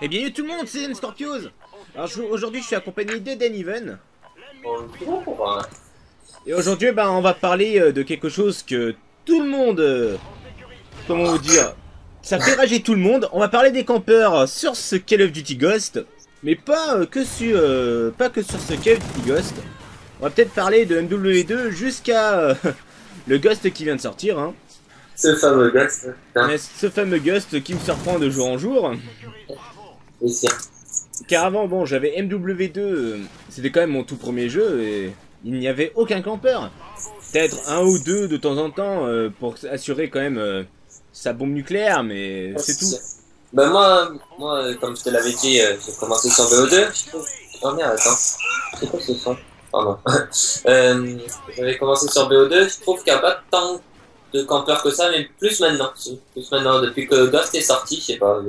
Eh bien, tout le monde, c'est Scorpios. Alors aujourd'hui, je suis accompagné d'Eden Even. Bonjour. Et aujourd'hui, ben, on va parler de quelque chose que tout le monde, comment vous dire, ça fait rager tout le monde. On va parler des campeurs sur ce Call of Duty Ghost, mais pas que sur ce Call of Duty Ghost. On va peut-être parler de MW2 jusqu'à le Ghost qui vient de sortir. Hein. Ce fameux Ghost. Mais ce fameux Ghost qui me surprend de jour en jour. Oui, c'est... Car avant, bon, j'avais MW2, c'était quand même mon tout premier jeu et il n'y avait aucun campeur. Peut-être un ou deux de temps en temps pour assurer quand même sa bombe nucléaire, mais c'est tout. Bah moi, comme je te l'avais dit, j'ai commencé sur BO2. Oh merde, attends. C'est quoi ce son? Pardon. J'avais commencé sur BO2, je trouve qu'il n'y a pas tant de campeurs que ça, mais plus maintenant. Plus maintenant, depuis que Ghost est sorti, je sais pas.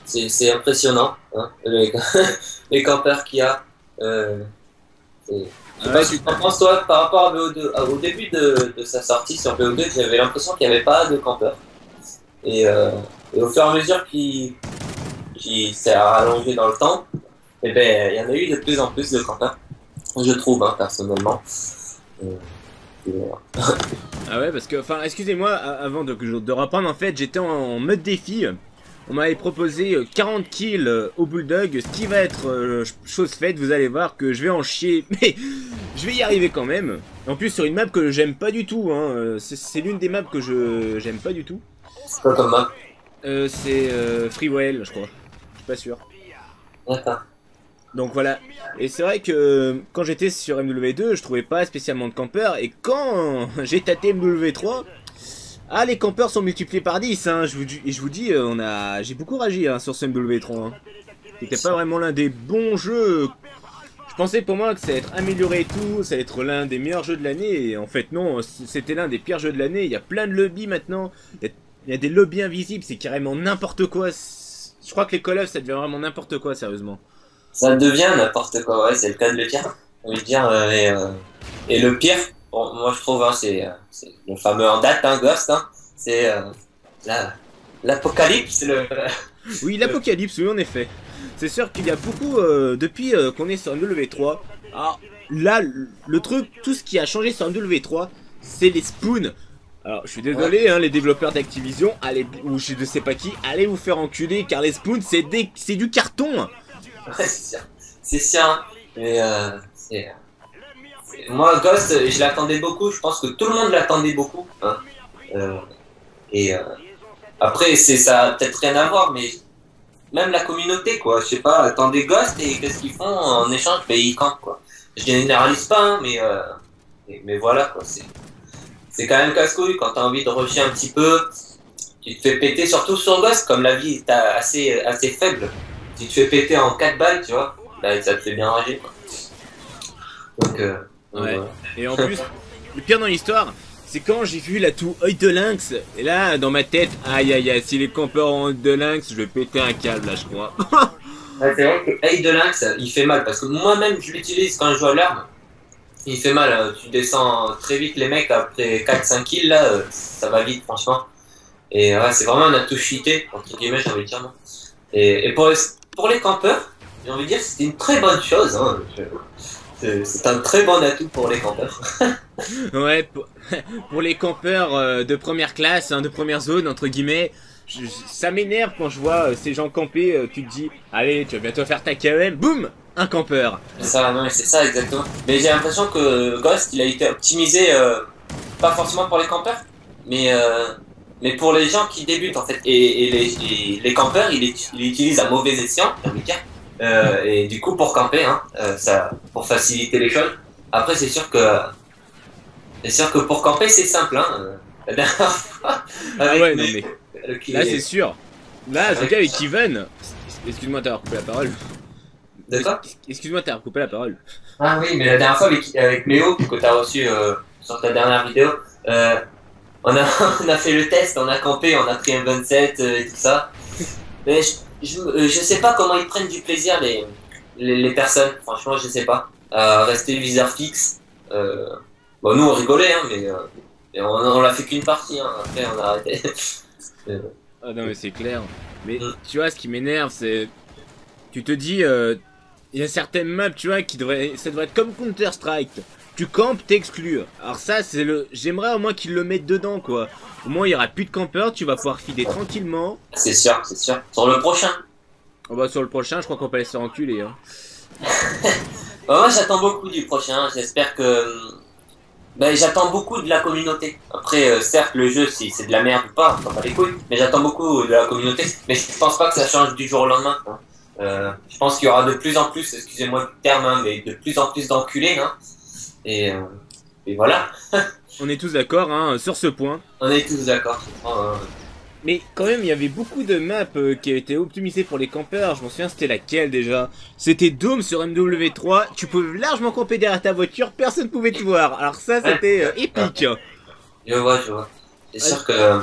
C'est impressionnant, hein, les campeurs qu'il y a. Je sais pas ce que tu en penses toi par rapport à BO2. Au début de sa sortie sur BO2, j'avais l'impression qu'il n'y avait pas de campeurs. Et au fur et à mesure qu'il s'est rallongé dans le temps, eh ben, il y en a eu de plus en plus de campeurs. Je trouve, hein, personnellement. Ah ouais, parce que, enfin, excusez-moi, avant de reprendre, en fait, j'étais en mode défi. On m'avait proposé 40 kills au Bulldog, ce qui va être chose faite, vous allez voir que je vais en chier, mais je vais y arriver quand même. En plus sur une map que j'aime pas du tout, hein. C'est l'une des maps que j'aime pas du tout. C'est quoi comme map? C'est Freewell, je crois. Je suis pas sûr. D'accord. Donc voilà. Et c'est vrai que quand j'étais sur MW2, je trouvais pas spécialement de campeurs, et quand j'ai tâté MW3... Ah, les campeurs sont multipliés par 10, hein, je vous dis, j'ai beaucoup réagi hein, sur ce MW3. Hein. C'était pas vraiment l'un des bons jeux. Je pensais pour moi que ça allait être amélioré et tout, ça allait être l'un des meilleurs jeux de l'année, et en fait non, c'était l'un des pires jeux de l'année. Il y a plein de lobbies maintenant, il y a des lobbies invisibles, c'est carrément n'importe quoi. Je crois que les Call of ça devient vraiment n'importe quoi, sérieusement. Ça devient n'importe quoi, ouais, c'est le cas de le dire. On veut dire, et le pire... Bon, moi je trouve, hein, c'est le fameux en date, hein, Ghost, hein, c'est l'apocalypse, Oui, l'apocalypse, oui, en effet. C'est sûr qu'il y a beaucoup, depuis qu'on est sur MW3, alors là, le truc, tout ce qui a changé sur MW3, c'est les spoons. Alors, je suis désolé, hein, les développeurs d'Activision, allez, ou je ne sais pas qui, allez vous faire enculer, car les spoons, c'est du carton. Ouais, c'est sûr, mais c'est... Moi, Ghost, je l'attendais beaucoup, je pense que tout le monde l'attendait beaucoup. Hein. Après, ça a peut-être rien à voir, mais même la communauté, quoi. Je sais pas, attendez Ghost et qu'est-ce qu'ils font en échange? Ben, ils campent, quoi. Je généralise pas, hein, mais voilà, quoi. C'est quand même casse-couille quand t'as envie de rusher un petit peu. Tu te fais péter, surtout sur Ghost, comme la vie est assez faible. Si tu te fais péter en 4 balles, tu vois, là, ça te fait bien rager, quoi. Donc, ouais, et en plus, le pire dans l'histoire, c'est quand j'ai vu la toux œil de lynx, et là, dans ma tête, aïe aïe aïe, si les campeurs ont œil de lynx, je vais péter un câble là, je crois. Ouais, c'est vrai que œil de lynx, il fait mal, parce que moi-même, je l'utilise quand je joue à l'arme. Il fait mal, hein. Tu descends très vite les mecs, après 4-5 kills, là, ça va vite, franchement. Et ouais, c'est vraiment un atout cheaté, entre guillemets, j'ai envie de dire, non. Et pour les campeurs, j'ai envie de dire que c'était une très bonne chose, hein. C'est un très bon atout pour les campeurs. Ouais, pour les campeurs de première classe, hein, de première zone, entre guillemets, ça m'énerve quand je vois ces gens camper, tu te dis, allez, tu vas bientôt faire ta KM, boum, un campeur. C'est ça, non, c'est ça exactement. Mais j'ai l'impression que Ghost, il a été optimisé, pas forcément pour les campeurs, mais pour les gens qui débutent en fait. Et les campeurs, il utilise à mauvais escient, j'ai envie de dire. Et du coup pour camper, hein, pour faciliter les choses. Après c'est sûr que pour camper c'est simple, hein. La dernière fois, ah ouais, non mais là c'est sûr. Là c'est le cas avec Even. Excuse-moi d'avoir coupé la parole. D'accord. Excuse-moi d'avoir coupé la parole. Ah oui, mais la dernière fois avec Léo que t'as reçu sur ta dernière vidéo, on a fait le test, on a campé, on a pris un 27 et tout ça. Mais je sais pas comment ils prennent du plaisir les personnes, franchement je sais pas. à rester viseur fixe. Bon, nous on rigolait, hein, mais on l'a fait qu'une partie, hein. Après on a arrêté. Ah non mais c'est clair. Mais Mm. tu vois, ce qui m'énerve, c'est... Tu te dis, il y a certaines maps, tu vois, ça devrait être comme Counter-Strike. Tu campes, t'exclus. Alors ça, c'est le... J'aimerais au moins qu'ils le mettent dedans, quoi. Au moins, il y aura plus de campeurs, tu vas pouvoir filer tranquillement. C'est sûr, c'est sûr. Sur le prochain. On va sur le prochain, je crois qu'on peut aller se faire enculer, hein. Bah, moi j'attends beaucoup du prochain, j'espère que... Ben, j'attends beaucoup de la communauté. Après, certes, le jeu, si c'est de la merde ou pas, on s'en bat les couilles, mais j'attends beaucoup de la communauté. Mais je pense pas que ça change du jour au lendemain, hein. Je pense qu'il y aura de plus en plus, excusez-moi le terme, hein, mais de plus en plus d'enculés, hein. Et, euh, et voilà, On est tous d'accord, hein, sur ce point. on est tous d'accord. Mais quand même, il y avait beaucoup de maps qui étaient optimisées pour les campeurs. Je m'en souviens, c'était laquelle déjà? C'était Dome sur MW3. Tu pouvais largement camper derrière ta voiture, personne ne pouvait te voir. Alors ça, c'était épique. Je vois. C'est sûr que...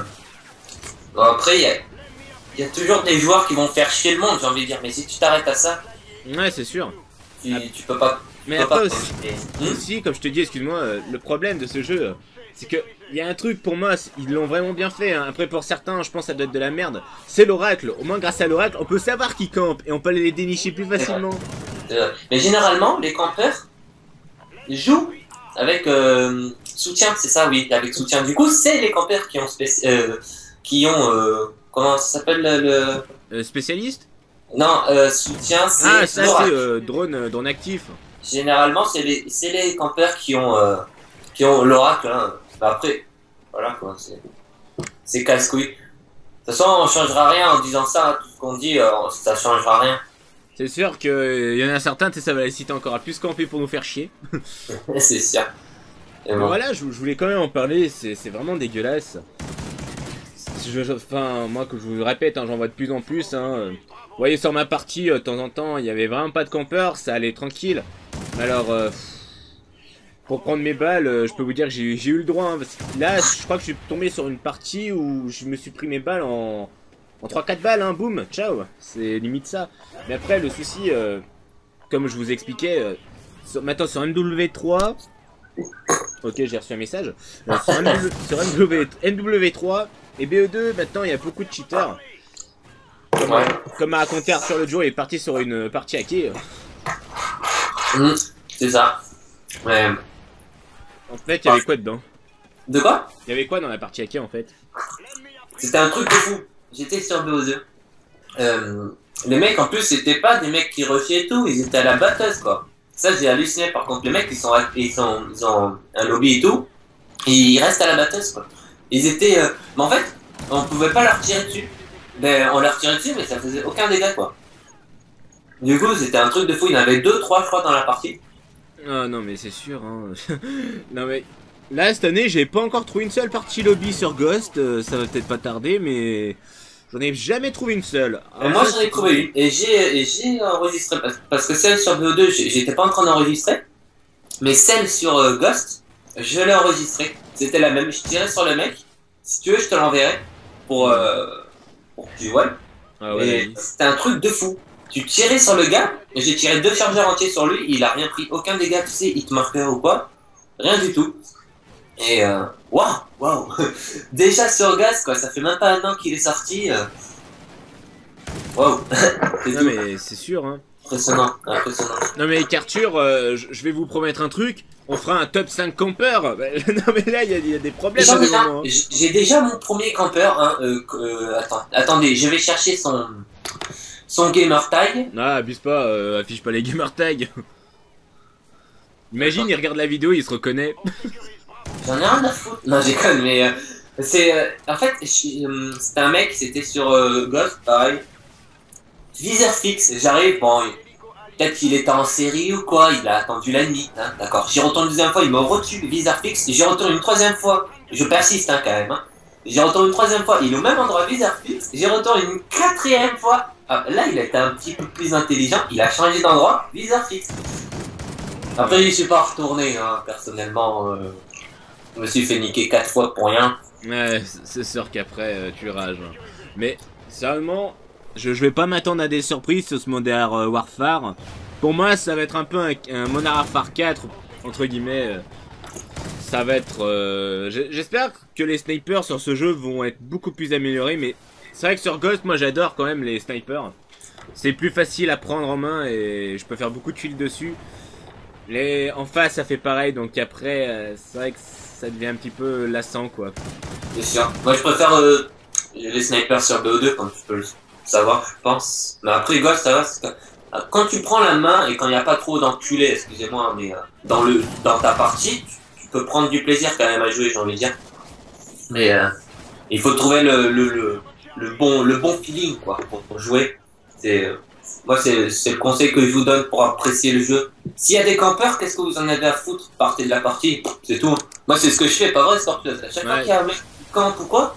Bon, après, il y a toujours des joueurs qui vont faire chier le monde, j'ai envie de dire. Mais si tu t'arrêtes à ça, Ouais, c'est sûr. tu peux pas... Mais tu peux après pas- aussi, comme je te dis, excuse-moi, le problème de ce jeu, c'est que il y a un truc pour moi, ils l'ont vraiment bien fait, hein. Après pour certains, je pense que ça doit être de la merde. C'est l'oracle. Au moins grâce à l'oracle, on peut savoir qui campe et on peut aller les dénicher plus facilement. Mais généralement, les campeurs jouent avec soutien, c'est ça, oui, avec soutien. Du coup, c'est les campeurs qui ont comment ça s'appelle Spécialiste? Non, soutien, c'est Ah, ça l'oracle. c'est drone actif. Généralement, c'est les campeurs qui ont l'oracle. Hein. Bah, après, voilà quoi, c'est casse-couille. De toute façon, on changera rien en disant ça. Hein. Tout ce qu'on dit, ça changera rien. C'est sûr que y en a certains, tu sais, ça va les citer encore à plus camper pour nous faire chier. C'est sûr. Et Mais bon. voilà, je voulais quand même en parler, c'est vraiment dégueulasse. Enfin, moi, que je vous le répète, hein, j'en vois de plus en plus. Hein. Vous voyez, sur ma partie, de temps en temps, il y avait vraiment pas de campeurs, ça allait tranquille. Mais alors, pour prendre mes balles, je peux vous dire que j'ai eu le droit. Hein, parce que là, je crois que je suis tombé sur une partie où je me suis pris mes balles en 3-4 balles, hein, boum, ciao. C'est limite ça. Mais après, le souci, comme je vous expliquais, maintenant sur MW3... Ok, j'ai reçu un message. Sur MW3 et BE2, maintenant il y a beaucoup de cheaters. Ouais. Comme à raconter sur le jour, il est parti sur une partie hackée. C'est ça. Ouais. En fait, il y avait quoi dedans? De quoi? Il y avait quoi dans la partie hackée en fait? C'était un truc de fou. J'étais sur BO2. Les mecs, en plus, c'était pas des mecs qui rushaient et tout, ils étaient à la batteuse, quoi. Ça, j'ai halluciné, par contre. Les mecs, ils ont un lobby et tout, et ils restent à la batteuse, quoi. Ils étaient... Mais en fait, on pouvait pas leur tirer dessus. Ben, on leur tirait dessus, mais ça faisait aucun dégât, quoi. Du coup, c'était un truc de fou. Il y en avait 2-3, je crois, dans la partie. Ah non mais c'est sûr hein. Non mais là cette année j'ai pas encore trouvé une seule partie lobby sur Ghost, ça va peut-être pas tarder mais j'en ai jamais trouvé une seule. Alors, Moi, j'en ai trouvé une. Et j'ai enregistré. Parce que celle sur BO2, j'étais pas en train d'enregistrer. Mais celle sur Ghost, je l'ai enregistrée. C'était la même. Je tirais sur le mec. Si tu veux, je te l'enverrai. Pour que tu vois. Ah ouais, Et vas-y. c'était un truc de fou. Tu tirais sur le gars. J'ai tiré 2 chargeurs entiers sur lui. Il a rien pris. Aucun dégât, tu sais. Il te marquait ou quoi. Rien du tout. Et waouh. Déjà sur Ghost, quoi. Ça fait même pas un an qu'il est sorti. Waouh. C'est Non tout. mais c'est sûr hein. Impressionnant. Non mais Arthur, je vais vous promettre un truc, on fera un top 5 campeurs. Bah, non mais là il y a des problèmes à des moments. Hein. J'ai déjà mon premier campeur. Hein, attendez, je vais chercher son gamer tag. Ah abuse pas, affiche pas les gamer tags. Imagine il regarde la vidéo, il se reconnaît. J'en ai rien à foutre. Non, j'ai conne, mais en fait, c'était un mec, c'était sur Ghost, pareil. Viseur fixe, j'arrive, bon, peut-être qu'il était en série ou quoi, il a attendu la nuit, hein, d'accord. J'y retourne une deuxième fois, il me retue, viseur fixe, j'y retourne une troisième fois, je persiste hein, quand même, hein. J'y retourne une troisième fois, il est au même endroit, viseur fixe, j'y retourne une quatrième fois. Ah, là, il a été un petit peu plus intelligent, il a changé d'endroit, viseur fixe. Après, je suis pas retourné, hein, personnellement, je me suis fait niquer 4 fois pour rien. Ouais, c'est sûr qu'après tu rages. Hein. Mais sérieusement, je vais pas m'attendre à des surprises sur ce moderne Warfare. Pour moi, ça va être un peu un Modern Warfare 4, entre guillemets. Ça va être... J'espère que les snipers sur ce jeu vont être beaucoup plus améliorés, mais c'est vrai que sur Ghost, moi j'adore quand même les snipers. C'est plus facile à prendre en main et je peux faire beaucoup de kills dessus. En face, ça fait pareil, donc après, c'est vrai que ça devient un petit peu lassant, quoi. C'est sûr. Moi, je préfère les snipers sur BO2, comme tu peux le savoir, je pense. Mais après, Ghost, ça va. Quand tu prends la main et quand il n'y a pas trop d'enculés, excusez-moi, mais dans ta partie, tu peux prendre du plaisir quand même à jouer, j'ai envie de dire. Mais il faut trouver le bon feeling, quoi, pour jouer. Moi, c'est le conseil que je vous donne pour apprécier le jeu. S'il y a des campeurs, qu'est-ce que vous en avez à foutre? Partez de la partie, c'est tout. Moi, c'est ce que je fais, pas vrai, Scorpion. À chaque fois qu'il y a un mec qui campe ou quoi,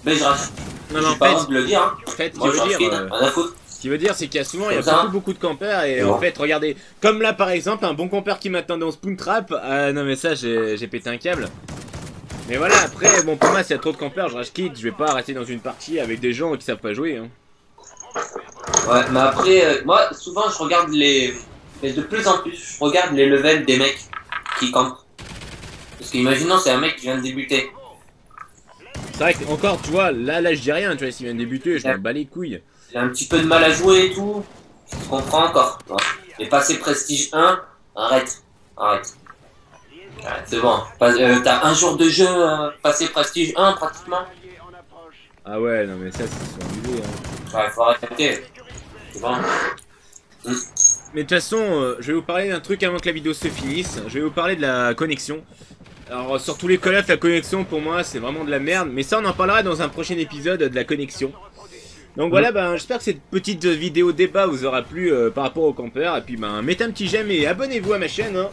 ben je rachète. Non, mais j'ai pas honte de le dire, hein. En fait, Moi, rien à foutre. Ce qui veut dire, c'est qu'il y a souvent, il y Comme a ça. beaucoup de campeurs et en fait, regardez, comme là par exemple, un bon campeur qui m'attendait en spawn trap, ah non mais ça, j'ai pété un câble. Mais voilà, après, bon pour moi, s'il y a trop de campeurs, je rage quitte, je vais pas rester dans une partie avec des gens qui savent pas jouer. Hein. Ouais, mais après, moi, souvent, je regarde mais de plus en plus, je regarde les levels des mecs qui campent. Parce qu'imaginons, c'est un mec qui vient de débuter. C'est vrai que, encore, tu vois, là je dis rien, tu vois, s'il vient de débuter, je m'en bats les couilles. Il a un petit peu de mal à jouer et tout. Je comprends encore. Ouais. Et passer prestige 1, arrête. C'est bon. T'as un jour de jeu, passer prestige 1 pratiquement. Ah ouais, non mais ça, c'est abusé. Hein. Ouais, faut arrêter. C'est bon. Mais de toute façon, je vais vous parler d'un truc avant que la vidéo se finisse. Je vais vous parler de la connexion. Alors, sur tous les Call of, la connexion, pour moi, c'est vraiment de la merde. Mais ça, on en parlera dans un prochain épisode de la connexion. Donc voilà, ben, j'espère que cette petite vidéo débat vous aura plu par rapport aux campeurs. Et puis, ben, mettez un petit j'aime et abonnez-vous à ma chaîne. Hein.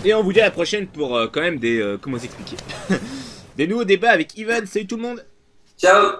Et on vous dit à la prochaine pour quand même des... comment s'expliquer des nouveaux débats avec Ivan. Salut tout le monde. Ciao.